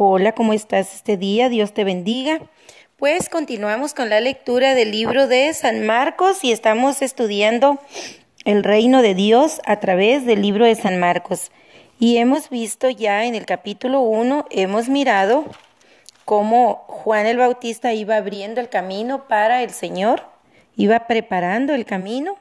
Hola, ¿cómo estás este día? Dios te bendiga. Pues continuamos con la lectura del libro de San Marcos y estamos estudiando el reino de Dios a través del libro de San Marcos. Y hemos visto ya en el capítulo 1, hemos mirado cómo Juan el Bautista iba abriendo el camino para el Señor, iba preparando el camino,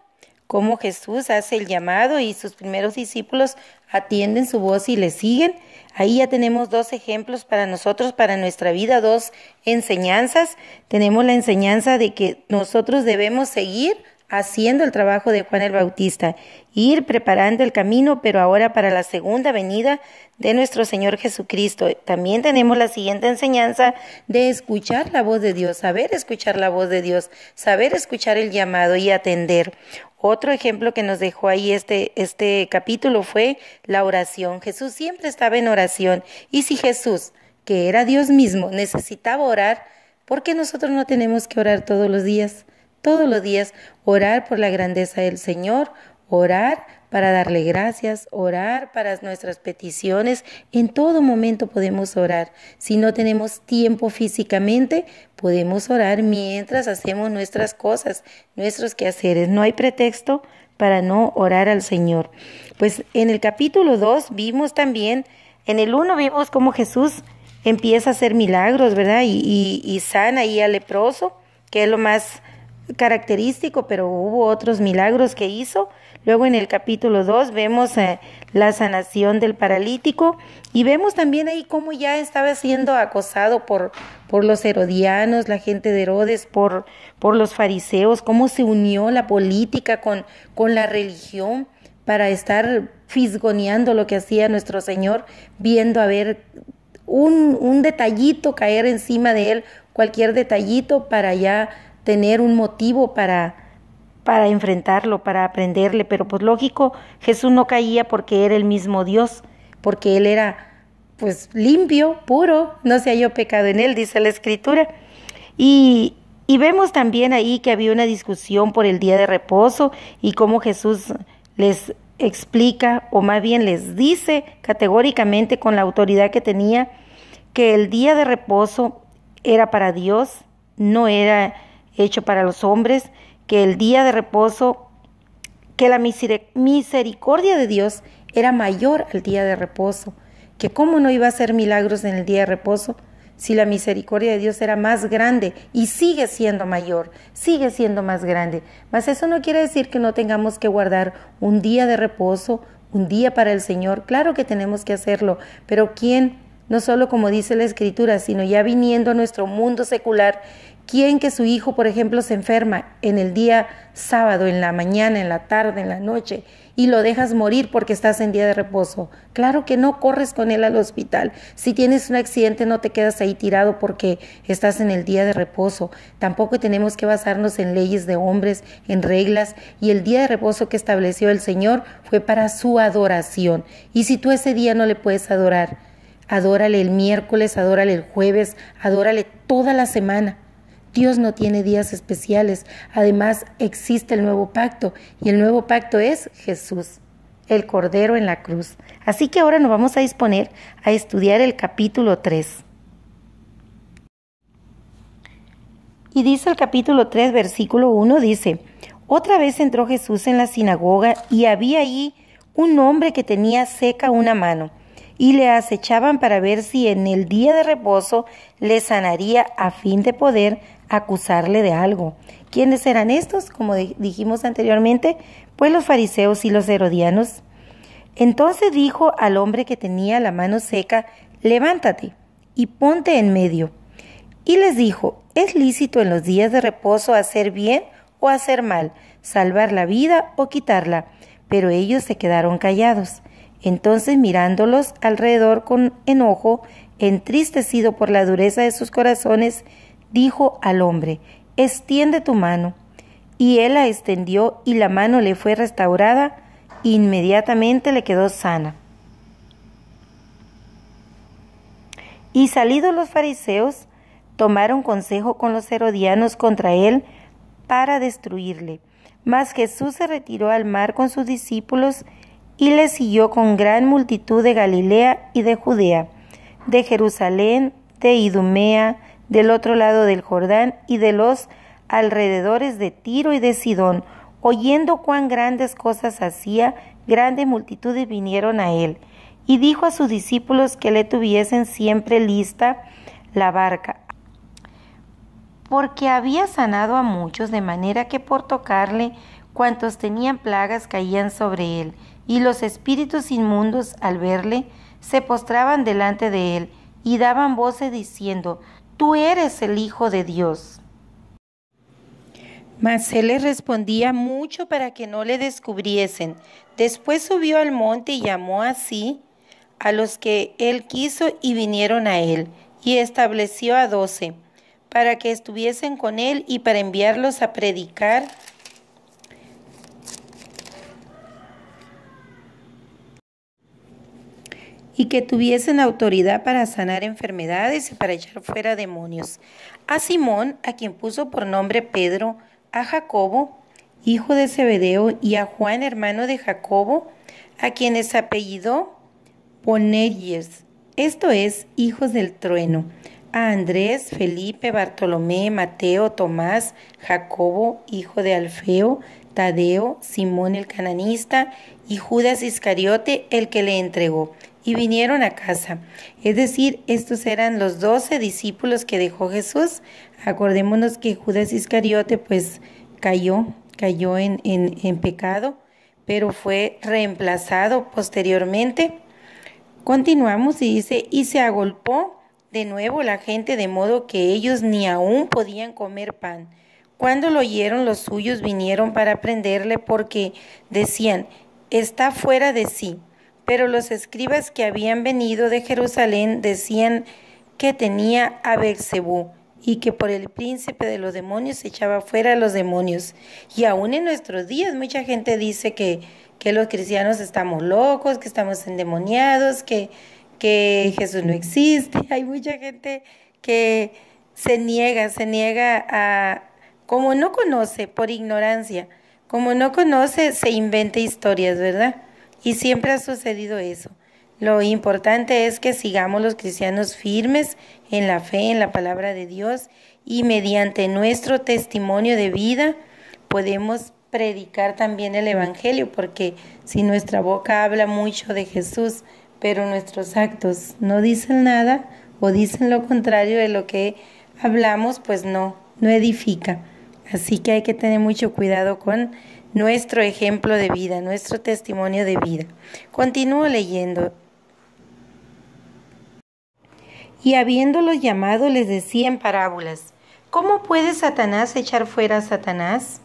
cómo Jesús hace el llamado y sus primeros discípulos atienden su voz y le siguen. Ahí ya tenemos dos ejemplos para nosotros, para nuestra vida, dos enseñanzas. Tenemos la enseñanza de que nosotros debemos seguir haciendo el trabajo de Juan el Bautista, ir preparando el camino, pero ahora para la segunda venida de nuestro Señor Jesucristo. También tenemos la siguiente enseñanza de escuchar la voz de Dios, saber escuchar la voz de Dios, saber escuchar el llamado y atender. Otro ejemplo que nos dejó ahí este capítulo fue la oración. Jesús siempre estaba en oración. Y si Jesús, que era Dios mismo, necesitaba orar, ¿por qué nosotros no tenemos que orar todos los días? Todos los días, orar por la grandeza del Señor, orar para darle gracias, orar para nuestras peticiones. En todo momento podemos orar. Si no tenemos tiempo físicamente, podemos orar mientras hacemos nuestras cosas, nuestros quehaceres. No hay pretexto para no orar al Señor. Pues en el capítulo 2 vimos también, en el 1 vimos cómo Jesús empieza a hacer milagros, ¿verdad? Y sana ahí al leproso, que es lo más característico, pero hubo otros milagros que hizo. Luego en el capítulo 2 vemos la sanación del paralítico y vemos también ahí cómo ya estaba siendo acosado por los herodianos, la gente de Herodes, por los fariseos, cómo se unió la política con la religión para estar fisgoneando lo que hacía nuestro Señor, viendo a ver un detallito caer encima de él, cualquier detallito para ya tener un motivo para enfrentarlo, para aprenderle, pero pues lógico, Jesús no caía porque era el mismo Dios, porque él era pues limpio, puro, no se halló pecado en él, dice la Escritura. Y vemos también ahí que había una discusión por el día de reposo y cómo Jesús les explica, o más bien les dice categóricamente con la autoridad que tenía, que el día de reposo era para Dios, no era hecho para los hombres, que el día de reposo, que la misericordia de Dios era mayor al día de reposo, que cómo no iba a hacer milagros en el día de reposo si la misericordia de Dios era más grande y sigue siendo mayor, sigue siendo más grande. Mas eso no quiere decir que no tengamos que guardar un día de reposo, un día para el Señor. Claro que tenemos que hacerlo, pero ¿quién? No solo como dice la Escritura, sino ya viniendo a nuestro mundo secular, ¿quién que su hijo, por ejemplo, se enferma en el día sábado, en la mañana, en la tarde, en la noche, y lo dejas morir porque estás en día de reposo? Claro que no corres con él al hospital. Si tienes un accidente, no te quedas ahí tirado porque estás en el día de reposo. Tampoco tenemos que basarnos en leyes de hombres, en reglas, y el día de reposo que estableció el Señor fue para su adoración. Y si tú ese día no le puedes adorar, adórale el miércoles, adórale el jueves, adórale toda la semana. Dios no tiene días especiales. Además, existe el nuevo pacto, y el nuevo pacto es Jesús, el Cordero en la cruz. Así que ahora nos vamos a disponer a estudiar el capítulo 3. Y dice el capítulo 3, versículo 1, dice: Otra vez entró Jesús en la sinagoga, y había allí un hombre que tenía seca una mano, y le acechaban para ver si en el día de reposo le sanaría, a fin de poder acusarle de algo. ¿Quiénes eran estos? Como dijimos anteriormente, pues los fariseos y los herodianos. Entonces dijo al hombre que tenía la mano seca: levántate y ponte en medio. Y les dijo: ¿es lícito en los días de reposo hacer bien o hacer mal, salvar la vida o quitarla? Pero ellos se quedaron callados. Entonces, mirándolos alrededor con enojo, entristecido por la dureza de sus corazones, dijo al hombre: extiende tu mano. Y él la extendió, y la mano le fue restaurada, inmediatamente le quedó sana. Y salidos los fariseos, tomaron consejo con los herodianos contra él para destruirle. Mas Jesús se retiró al mar con sus discípulos y le siguió con gran multitud de Galilea y de Judea, de Jerusalén, de Idumea, del otro lado del Jordán y de los alrededores de Tiro y de Sidón, oyendo cuán grandes cosas hacía, grandes multitudes vinieron a él. Y dijo a sus discípulos que le tuviesen siempre lista la barca, porque había sanado a muchos, de manera que por tocarle, cuantos tenían plagas caían sobre él, y los espíritus inmundos, al verle, se postraban delante de él, y daban voces diciendo: Tú eres el Hijo de Dios. Mas él les respondía mucho para que no le descubriesen. Después subió al monte y llamó así a los que él quiso, y vinieron a él, y estableció a 12, para que estuviesen con él y para enviarlos a predicar y que tuviesen autoridad para sanar enfermedades y para echar fuera demonios. A Simón, a quien puso por nombre Pedro, a Jacobo, hijo de Zebedeo, y a Juan, hermano de Jacobo, a quienes apellidó Boanerges, esto es, hijos del trueno, a Andrés, Felipe, Bartolomé, Mateo, Tomás, Jacobo, hijo de Alfeo, Tadeo, Simón el cananista y Judas Iscariote, el que le entregó. Y vinieron a casa. Es decir, estos eran los 12 discípulos que dejó Jesús. Acordémonos que Judas Iscariote pues cayó en pecado, pero fue reemplazado posteriormente. Continuamos y dice: y se agolpó de nuevo la gente, de modo que ellos ni aún podían comer pan. Cuando lo oyeron, los suyos vinieron para prenderle, porque decían: está fuera de sí. Pero los escribas que habían venido de Jerusalén decían que tenía a Beelzebú, y que por el príncipe de los demonios echaba fuera a los demonios. Y aún en nuestros días mucha gente dice que los cristianos estamos locos, que estamos endemoniados, que Jesús no existe. Hay mucha gente que se niega a, como no conoce, por ignorancia, como no conoce, se inventa historias, ¿verdad? Y siempre ha sucedido eso. Lo importante es que sigamos los cristianos firmes en la fe, en la palabra de Dios, y mediante nuestro testimonio de vida podemos predicar también el Evangelio, porque si nuestra boca habla mucho de Jesús, pero nuestros actos no dicen nada o dicen lo contrario de lo que hablamos, pues no edifica. Así que hay que tener mucho cuidado con nuestro ejemplo de vida, nuestro testimonio de vida. Continúo leyendo. Y habiéndolos llamado, les decía en parábolas: ¿cómo puede Satanás echar fuera a Satanás?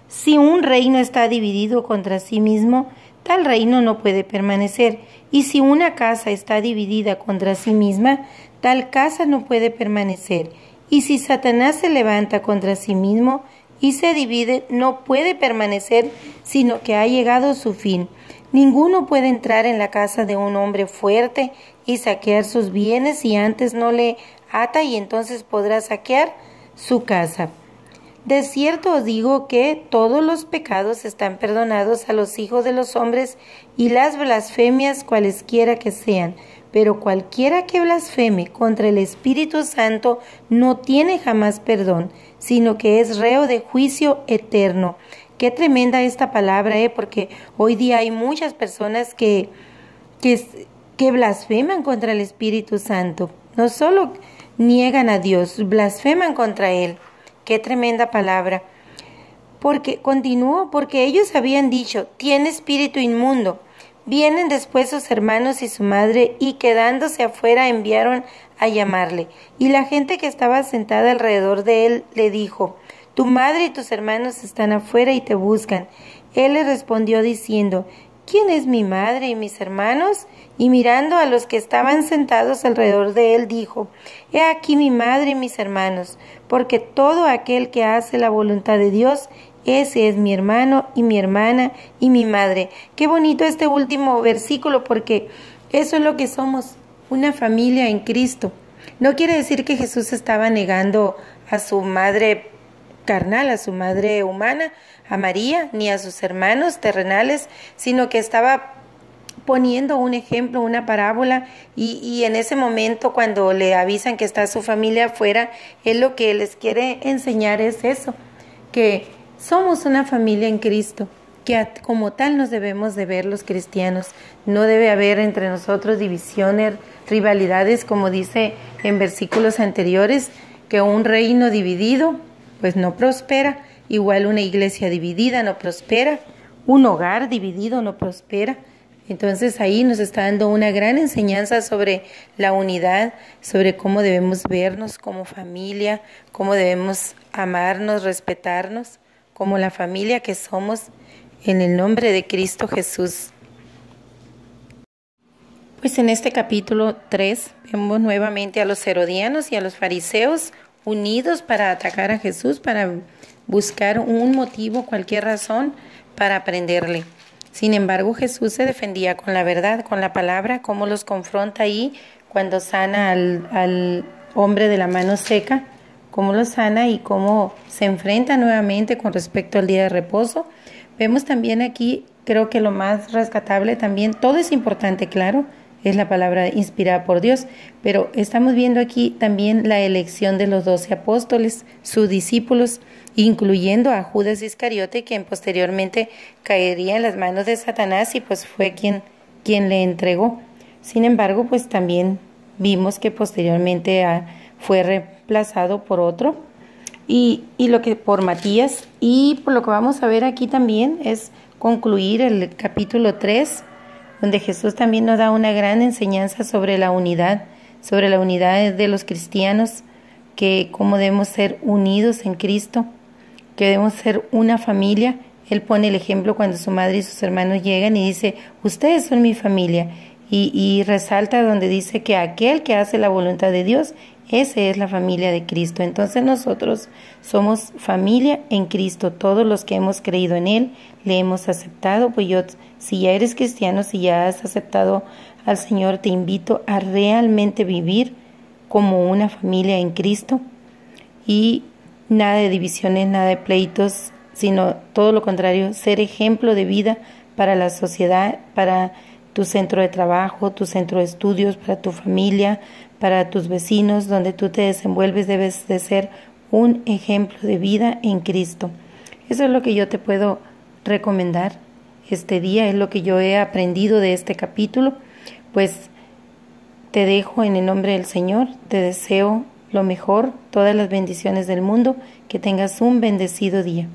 Si un reino está dividido contra sí mismo, tal reino no puede permanecer. Y si una casa está dividida contra sí misma, tal casa no puede permanecer. Y si Satanás se levanta contra sí mismo y se divide, no puede permanecer, sino que ha llegado su fin. Ninguno puede entrar en la casa de un hombre fuerte y saquear sus bienes si antes no le ata, y entonces podrá saquear su casa. De cierto os digo que todos los pecados están perdonados a los hijos de los hombres, y las blasfemias cualesquiera que sean, pero cualquiera que blasfeme contra el Espíritu Santo no tiene jamás perdón, sino que es reo de juicio eterno. Qué tremenda esta palabra, porque hoy día hay muchas personas que blasfeman contra el Espíritu Santo. No solo niegan a Dios, blasfeman contra Él. Qué tremenda palabra. Porque ellos habían dicho: tiene espíritu inmundo. Vienen después sus hermanos y su madre, y quedándose afuera enviaron a llamarle. Y la gente que estaba sentada alrededor de él le dijo: tu madre y tus hermanos están afuera y te buscan. Él le respondió diciendo: ¿quién es mi madre y mis hermanos? Y mirando a los que estaban sentados alrededor de él, dijo: he aquí mi madre y mis hermanos, porque todo aquel que hace la voluntad de Dios, ese es mi hermano y mi hermana y mi madre. Qué bonito este último versículo, porque eso es lo que somos, una familia en Cristo. No quiere decir que Jesús estaba negando a su madre carnal, a su madre humana, a María, ni a sus hermanos terrenales, sino que estaba poniendo un ejemplo, una parábola, y en ese momento cuando le avisan que está su familia afuera, él lo que les quiere enseñar es eso, que somos una familia en Cristo, que como tal nos debemos de ver los cristianos. No debe haber entre nosotros divisiones, rivalidades, como dice en versículos anteriores, que un reino dividido pues no prospera, igual una iglesia dividida no prospera, un hogar dividido no prospera. Entonces ahí nos está dando una gran enseñanza sobre la unidad, sobre cómo debemos vernos como familia, cómo debemos amarnos, respetarnos, como la familia que somos en el nombre de Cristo Jesús. Pues en este capítulo 3 vemos nuevamente a los herodianos y a los fariseos unidos para atacar a Jesús, para buscar un motivo, cualquier razón para prenderle. Sin embargo, Jesús se defendía con la verdad, con la palabra, cómo los confronta ahí cuando sana al hombre de la mano seca, cómo lo sana y cómo se enfrenta nuevamente con respecto al día de reposo. Vemos también aquí, creo que lo más rescatable también, todo es importante, claro, es la palabra inspirada por Dios, pero estamos viendo aquí también la elección de los 12 apóstoles, sus discípulos, incluyendo a Judas Iscariote, quien posteriormente caería en las manos de Satanás y pues fue quien le entregó. Sin embargo, pues también vimos que posteriormente fue reemplazado por otro, y lo que por Matías, y por lo que vamos a ver aquí también es concluir el capítulo 3, donde Jesús también nos da una gran enseñanza sobre la unidad de los cristianos, que cómo debemos ser unidos en Cristo, que debemos ser una familia. Él pone el ejemplo cuando su madre y sus hermanos llegan y dice, ustedes son mi familia, y resalta donde dice que aquel que hace la voluntad de Dios, esa es la familia de Cristo. Entonces nosotros somos familia en Cristo, todos los que hemos creído en Él, le hemos aceptado. Pues si ya eres cristiano, si ya has aceptado al Señor, te invito a realmente vivir como una familia en Cristo, y nada de divisiones, nada de pleitos, sino todo lo contrario, ser ejemplo de vida para la sociedad, para tu centro de trabajo, tu centro de estudios, para tu familia, para tus vecinos, donde tú te desenvuelves, debes de ser un ejemplo de vida en Cristo. Eso es lo que yo te puedo recomendar este día, es lo que yo he aprendido de este capítulo. Pues te dejo en el nombre del Señor, te deseo lo mejor, todas las bendiciones del mundo, que tengas un bendecido día.